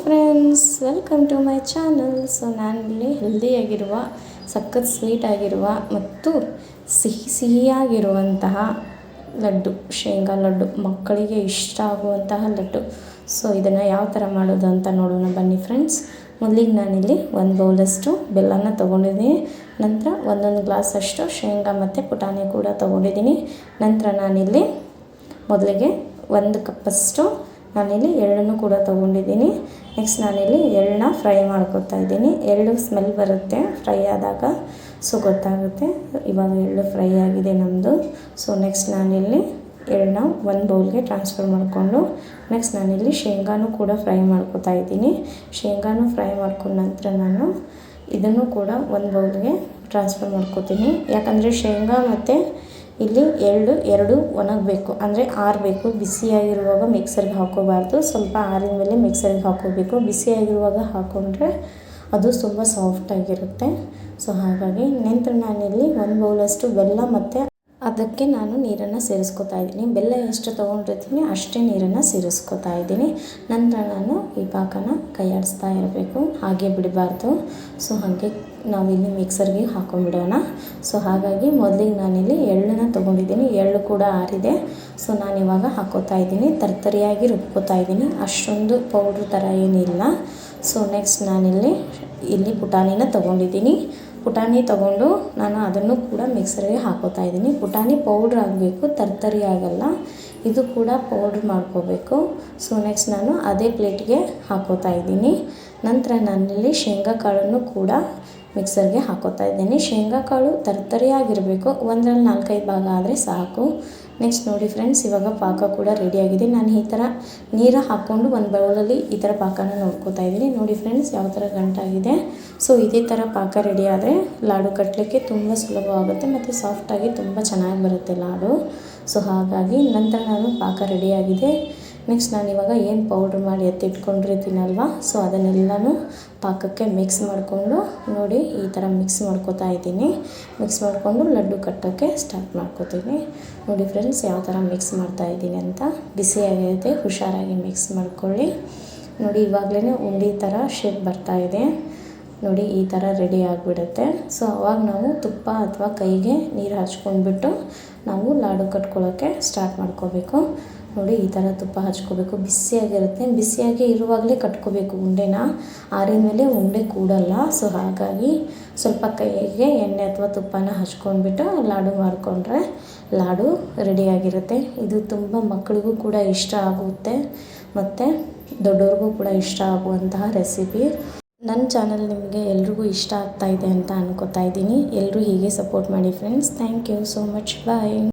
Friends, welcome to my channel. So ನಾನಿಲ್ಲಿ ಹೆಲ್ದಿಯಾಗಿರುವ, ಸಖತ್ ಸ್ವೀಟ್ ಆಗಿರುವ ಮತ್ತು ಸಿಹಿಯಾಗಿರುವಂತಹ ಲಡ್ಡು, ಶೇಂಗಾ ಲಡ್ಡು, ಮಕ್ಕಳಿಗೆ ಇಷ್ಟ ಆಗುವಂತಹ ಲಡ್ಡು. ಸೊ ಇದನ್ನು ಯಾವ ಥರ ಮಾಡೋದು ಅಂತ ನೋಡೋಣ ಬನ್ನಿ ಫ್ರೆಂಡ್ಸ್. ಮೊದಲಿಗೆ ನಾನಿಲ್ಲಿ 1 ಬೌಲಷ್ಟು ಬೆಲ್ಲನ ತೊಗೊಂಡಿದ್ದೀನಿ. ನಂತರ 1 ಗ್ಲಾಸಷ್ಟು ಶೇಂಗಾ ಮತ್ತು ಪುಟಾಣಿ ಕೂಡ ತೊಗೊಂಡಿದ್ದೀನಿ. ನಂತರ ನಾನಿಲ್ಲಿ ಮೊದಲಿಗೆ 1 ಕಪ್ಪಷ್ಟು ನಾನಿಲ್ಲಿ ಎಳ್ಳನ್ನು ಕೂಡ ತೊಗೊಂಡಿದ್ದೀನಿ. ನೆಕ್ಸ್ಟ್ ನಾನಿಲ್ಲಿ ಎಳ್ಳನ್ನ ಫ್ರೈ ಮಾಡ್ಕೊತಾ ಇದ್ದೀನಿ. ಎಳ್ಳು ಸ್ಮೆಲ್ ಬರುತ್ತೆ ಫ್ರೈ ಆದಾಗ, ಸೊ ಗೊತ್ತಾಗುತ್ತೆ. ಇವಾಗ ಎಳ್ಳು ಫ್ರೈ ಆಗಿದೆ ನಮ್ಮದು. ಸೊ ನೆಕ್ಸ್ಟ್ ನಾನಿಲ್ಲಿ ಎಳ್ಳನ್ನ 1 ಬೌಲ್ಗೆ ಟ್ರಾನ್ಸ್ಫರ್ ಮಾಡಿಕೊಂಡು ನೆಕ್ಸ್ಟ್ ನಾನಿಲ್ಲಿ ಶೇಂಗಾನು ಕೂಡ ಫ್ರೈ ಮಾಡ್ಕೊತಾ ಇದ್ದೀನಿ. ಶೇಂಗಾನು ಫ್ರೈ ಮಾಡ್ಕೊಂಡ ನಂತರ ನಾನು ಇದನ್ನು ಕೂಡ 1 ಬೌಲ್ಗೆ ಟ್ರಾನ್ಸ್ಫರ್ ಮಾಡ್ಕೊತೀನಿ. ಯಾಕಂದರೆ ಶೇಂಗಾ ಮತ್ತು ಇಲ್ಲಿ ಎಳ್ಳು ಎರಡು ಒಣಗಬೇಕು, ಅಂದರೆ ಆರಬೇಕು. ಬಿಸಿಯಾಗಿರುವಾಗ ಮಿಕ್ಸರ್ಗೆ ಹಾಕೋಬಾರ್ದು, ಸ್ವಲ್ಪ ಆರಿದ ಮೇಲೆ ಮಿಕ್ಸರ್ಗೆ ಹಾಕೋಬೇಕು. ಬಿಸಿಯಾಗಿರುವಾಗ ಹಾಕ್ಕೊಂಡ್ರೆ ಅದು ತುಂಬ ಸಾಫ್ಟಾಗಿರುತ್ತೆ. ಸೊ ಹಾಗಾಗಿ ನಂತರ ನಾನಿಲ್ಲಿ 1 ಬೌಲಷ್ಟು ಬೆಲ್ಲ ಮತ್ತು ಅದಕ್ಕೆ ನಾನು ನೀರನ್ನು ಸೇರಿಸ್ಕೊತಾ ಇದ್ದೀನಿ. ಬೆಲ್ಲ ಎಷ್ಟು ತೊಗೊಂಡಿರ್ತೀನಿ ಅಷ್ಟೇ ನೀರನ್ನು ಸೇರಿಸ್ಕೊತಾ ಇದ್ದೀನಿ. ನಂತರ ನಾನು ಈ ಪಾಕನ ಕೈಯಾಡಿಸ್ತಾ ಇರಬೇಕು, ಹಾಗೆ ಬಿಡಬಾರ್ದು. ಸೊ ಹಾಗೆ ನಾವಿಲ್ಲಿ ಮಿಕ್ಸರ್ಗೆ ಹಾಕೊಂಡ್ಬಿಡೋಣ. ಸೊ ಹಾಗಾಗಿ ಮೊದಲಿಗೆ ನಾನಿಲ್ಲಿ ಎಳ್ಳನ್ನು ತೊಗೊಂಡಿದ್ದೀನಿ. ಎಳ್ಳು ಕೂಡ ಆರಿದೆ. ಸೊ ನಾನಿವಾಗ ಹಾಕೋತಾ ಇದ್ದೀನಿ, ತರ್ತರಿಯಾಗಿ ರುಬ್ಕೋತಾ ಇದ್ದೀನಿ, ಅಷ್ಟೊಂದು ಪೌಡ್ರ್ ಥರ ಏನಿಲ್ಲ. ಸೊ ನೆಕ್ಸ್ಟ್ ನಾನಿಲ್ಲಿ ಪುಟಾಣಿನ ತೊಗೊಂಡಿದ್ದೀನಿ. ಪುಟಾಣಿ ತೊಗೊಂಡು ನಾನು ಅದನ್ನು ಕೂಡ ಮಿಕ್ಸರ್ಗೆ ಹಾಕೋತಾ ಇದ್ದೀನಿ. ಪುಟಾಣಿ ಪೌಡ್ರ್ ಆಗಬೇಕು, ತರ್ತರಿ ಆಗಲ್ಲ. ಇದು ಕೂಡ ಪೌಡ್ರ್ ಮಾಡ್ಕೋಬೇಕು. ಸೊ ನೆಕ್ಸ್ಟ್ ನಾನು ಅದೇ ಪ್ಲೇಟ್ಗೆ ಹಾಕೋತಾ ಇದ್ದೀನಿ. ನಂತರ ನಾನಿಲ್ಲಿ ಶೇಂಗಾ ಕಾಳನ್ನು ಕೂಡ ಮಿಕ್ಸರ್ಗೆ ಹಾಕೋತಾ ಇದ್ದೀನಿ. ಶೇಂಗಾ ಕಾಳು ತರ್ತರಿಯಾಗಿರಬೇಕು, 1ರಲ್ಲಿ 4-5 ಭಾಗ ಆದರೆ ಸಾಕು. ನೆಕ್ಸ್ಟ್ ನೋಡಿ ಫ್ರೆಂಡ್ಸ್, ಇವಾಗ ಪಾಕ ಕೂಡ ರೆಡಿಯಾಗಿದೆ. ನಾನು ಈ ಥರ ನೀರು ಹಾಕ್ಕೊಂಡು 1 ಬೌಲಲ್ಲಿ ಈ ಥರ ಪಾಕನ ನೋಡ್ಕೋತಾ ಇದ್ದೀನಿ. ನೋಡಿ ಫ್ರೆಂಡ್ಸ್ ಯಾವ ಥರ ಗಂಟಾಗಿದೆ. ಸೊ ಇದೇ ಥರ ಪಾಕ ರೆಡಿ ಆದರೆ ಲಾಡು ಕಟ್ಟಲಿಕ್ಕೆ ತುಂಬ ಸುಲಭವಾಗುತ್ತೆ ಮತ್ತು ಸಾಫ್ಟಾಗಿ ತುಂಬ ಚೆನ್ನಾಗಿ ಬರುತ್ತೆ ಲಾಡು. ಸೊ ಹಾಗಾಗಿ ನಂತರ ನಾನು ಪಾಕ ರೆಡಿಯಾಗಿದೆ. ನೆಕ್ಸ್ಟ್ ನಾನಿವಾಗ ಏನು ಪೌಡ್ರ್ ಮಾಡಿ ಎತ್ತಿಟ್ಕೊಂಡಿರ್ತೀನಲ್ವ, ಸೊ ಅದನ್ನೆಲ್ಲನೂ ಪಾಕಕ್ಕೆ ಮಿಕ್ಸ್ ಮಾಡಿಕೊಂಡು ನೋಡಿ ಈ ಥರ ಮಿಕ್ಸ್ ಮಾಡ್ಕೋತಾ ಇದ್ದೀನಿ. ಮಿಕ್ಸ್ ಮಾಡಿಕೊಂಡು ಲಡ್ಡು ಕಟ್ಟೋಕ್ಕೆ ಸ್ಟಾರ್ಟ್ ಮಾಡ್ಕೋತೀನಿ. ನೋಡಿ ಫ್ರೆಂಡ್ಸ್ ಯಾವ ಥರ ಮಿಕ್ಸ್ ಮಾಡ್ತಾಯಿದ್ದೀನಿ ಅಂತ. ಬಿಸಿಯಾಗಿರುತ್ತೆ, ಹುಷಾರಾಗಿ ಮಿಕ್ಸ್ ಮಾಡ್ಕೊಳ್ಳಿ. ನೋಡಿ ಇವಾಗಲೇ ಉಂಡೆ ಥರ ಶೇಪ್ ಬರ್ತಾಯಿದೆ. ನೋಡಿ ಈ ಥರ ರೆಡಿ ಆಗಿಬಿಡುತ್ತೆ. ಸೊ ಅವಾಗ ನಾವು ತುಪ್ಪ ಅಥವಾ ಕೈಗೆ ನೀರು ಹಚ್ಕೊಂಡ್ಬಿಟ್ಟು ನಾವು ಲಾಡು ಕಟ್ಕೊಳ್ಳೋಕ್ಕೆ ಸ್ಟಾರ್ಟ್ ಮಾಡ್ಕೋಬೇಕು. ನೋಡಿ ಈ ಥರ ತುಪ್ಪ ಹಚ್ಕೋಬೇಕು, ಬಿಸಿಯಾಗಿರುತ್ತೆ. ಬಿಸಿಯಾಗಿ ಇರುವಾಗಲೇ ಕಟ್ಕೋಬೇಕು ಉಂಡೆನ, ಆರಿದ ಮೇಲೆ ಉಂಡೆ ಕೂಡಲ್ಲ. ಸೊ ಹಾಗಾಗಿ ಸ್ವಲ್ಪ ಕೈಗೆ ಎಣ್ಣೆ ಅಥವಾ ತುಪ್ಪನ ಹಚ್ಕೊಂಡ್ಬಿಟ್ಟು ಲಾಡು ಮಾಡಿಕೊಂಡ್ರೆ ಲಾಡು ರೆಡಿಯಾಗಿರುತ್ತೆ. ಇದು ತುಂಬ ಮಕ್ಕಳಿಗೂ ಕೂಡ ಇಷ್ಟ ಆಗುತ್ತೆ ಮತ್ತು ದೊಡ್ಡವ್ರಿಗೂ ಕೂಡ ಇಷ್ಟ ಆಗುವಂತಹ ರೆಸಿಪಿ. ನನ್ನ ಚಾನಲ್ ನಿಮಗೆ ಎಲ್ರಿಗೂ ಇಷ್ಟ ಆಗ್ತಾಯಿದೆ ಅಂತ ಅನ್ಕೋತಾ ಇದ್ದೀನಿ. ಎಲ್ಲರೂ ಹೀಗೆ ಸಪೋರ್ಟ್ ಮಾಡಿ friends. Thank you so much. Bye.